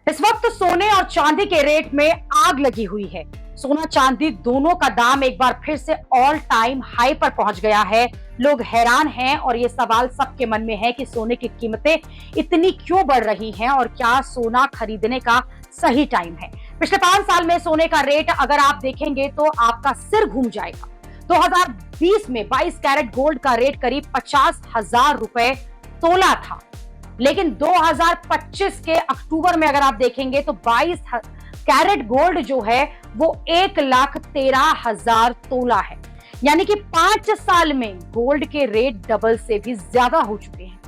इस वक्त सोने और चांदी के रेट में आग लगी हुई है। सोना चांदी दोनों का दाम एक बार फिर से ऑल टाइम हाई पर पहुंच गया है। लोग हैरान हैं और ये सवाल सबके मन में है कि सोने की कीमतें इतनी क्यों बढ़ रही हैं और क्या सोना खरीदने का सही टाइम है। पिछले 5 साल में सोने का रेट अगर आप देखेंगे तो आपका सिर घूम जाएगा। 2020 में 22 कैरेट गोल्ड का रेट करीब 50,000 रुपए तोला था, लेकिन 2025 के अक्टूबर में अगर आप देखेंगे तो 22 कैरेट गोल्ड जो है वो 1,13,000 तोला है। यानी कि 5 साल में गोल्ड के रेट डबल से भी ज्यादा हो चुके हैं।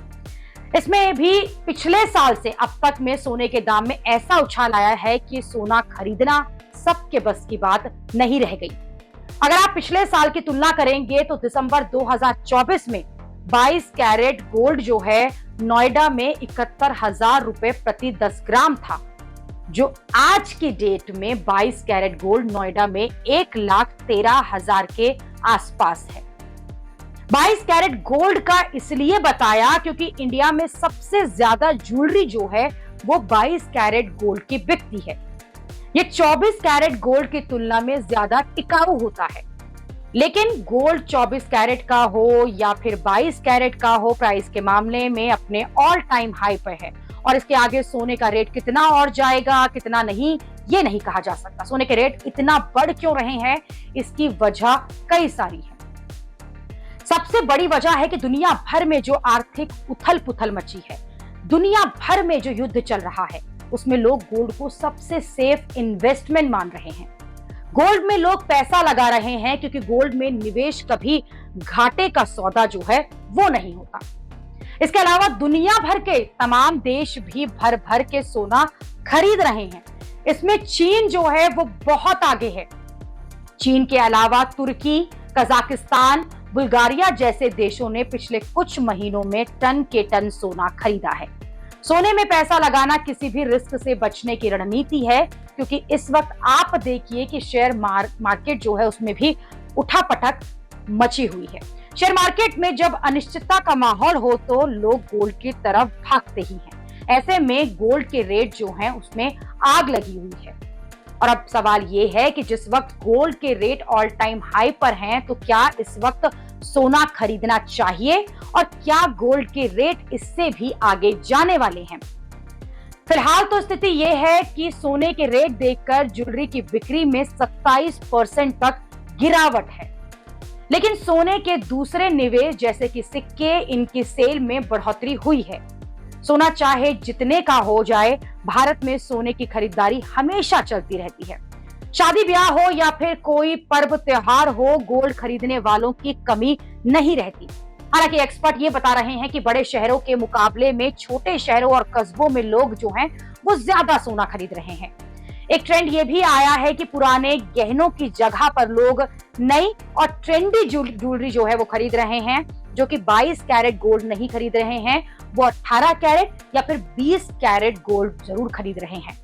इसमें भी पिछले साल से अब तक में सोने के दाम में ऐसा उछाल आया है कि सोना खरीदना सबके बस की बात नहीं रह गई। अगर आप पिछले साल की तुलना करेंगे तो दिसंबर 2024 में 22 कैरेट गोल्ड जो है नोएडा में 71,000 रुपए प्रति 10 ग्राम था, जो आज की डेट में 22 कैरेट गोल्ड नोएडा में 1,13,000 के आसपास है। 22 कैरेट गोल्ड का इसलिए बताया क्योंकि इंडिया में सबसे ज्यादा ज्वेलरी जो है वो 22 कैरेट गोल्ड की बिकती है। ये 24 कैरेट गोल्ड की तुलना में ज्यादा टिकाऊ होता है। लेकिन गोल्ड 24 कैरेट का हो या फिर 22 कैरेट का हो, प्राइस के मामले में अपने ऑल टाइम हाई पर है और इसके आगे सोने का रेट कितना और जाएगा कितना नहीं, ये नहीं कहा जा सकता। सोने के रेट इतना बढ़ क्यों रहे हैं, इसकी वजह कई सारी है। सबसे बड़ी वजह है कि दुनिया भर में जो आर्थिक उथल पुथल मची है, दुनिया भर में जो युद्ध चल रहा है, उसमें लोग गोल्ड को सबसे सेफ इन्वेस्टमेंट मान रहे हैं। गोल्ड में लोग पैसा लगा रहे हैं क्योंकि गोल्ड में निवेश कभी घाटे का सौदा जो है वो नहीं होता। इसके अलावा दुनिया भर के तमाम देश भी भर भर के सोना खरीद रहे हैं। इसमें चीन जो है वो बहुत आगे है। चीन के अलावा तुर्की, कजाकिस्तान, बुल्गारिया जैसे देशों ने पिछले कुछ महीनों में टन के टन सोना खरीदा है। सोने में पैसा लगाना किसी भी रिस्क से बचने की रणनीति है, क्योंकि इस वक्त आप देखिए कि शेयर मार्केट जो है उसमें भी उठापटक मची हुई है। शेयर मार्केट में जब अनिश्चितता का माहौल हो तो लोग गोल्ड की तरफ भागते ही हैं। ऐसे में गोल्ड के रेट जो हैं उसमें आग लगी हुई है। और अब सवाल ये है कि जिस वक्त गोल्ड के रेट ऑल टाइम हाई पर हैं, तो क्या इस वक्त सोना खरीदना चाहिए और क्या गोल्ड के रेट इससे भी आगे जाने वाले हैं? फिलहाल तो स्थिति यह है कि सोने के रेट देखकर ज्वेलरी की बिक्री में 27% तक गिरावट है, लेकिन सोने के दूसरे निवेश जैसे कि सिक्के, इनकी सेल में बढ़ोतरी हुई है। सोना चाहे जितने का हो जाए, भारत में सोने की खरीदारी हमेशा चलती रहती है। शादी ब्याह हो या फिर कोई पर्व त्योहार हो, गोल्ड खरीदने वालों की कमी नहीं रहती। हालांकि एक्सपर्ट ये बता रहे हैं कि बड़े शहरों के मुकाबले में छोटे शहरों और कस्बों में लोग जो हैं वो ज्यादा सोना खरीद रहे हैं। एक ट्रेंड ये भी आया है कि पुराने गहनों की जगह पर लोग नई और ट्रेंडी ज्वेलरी जो है वो खरीद रहे हैं, जो कि 22 कैरेट गोल्ड नहीं खरीद रहे हैं, वो 18 कैरेट या फिर 20 कैरेट गोल्ड जरूर खरीद रहे हैं।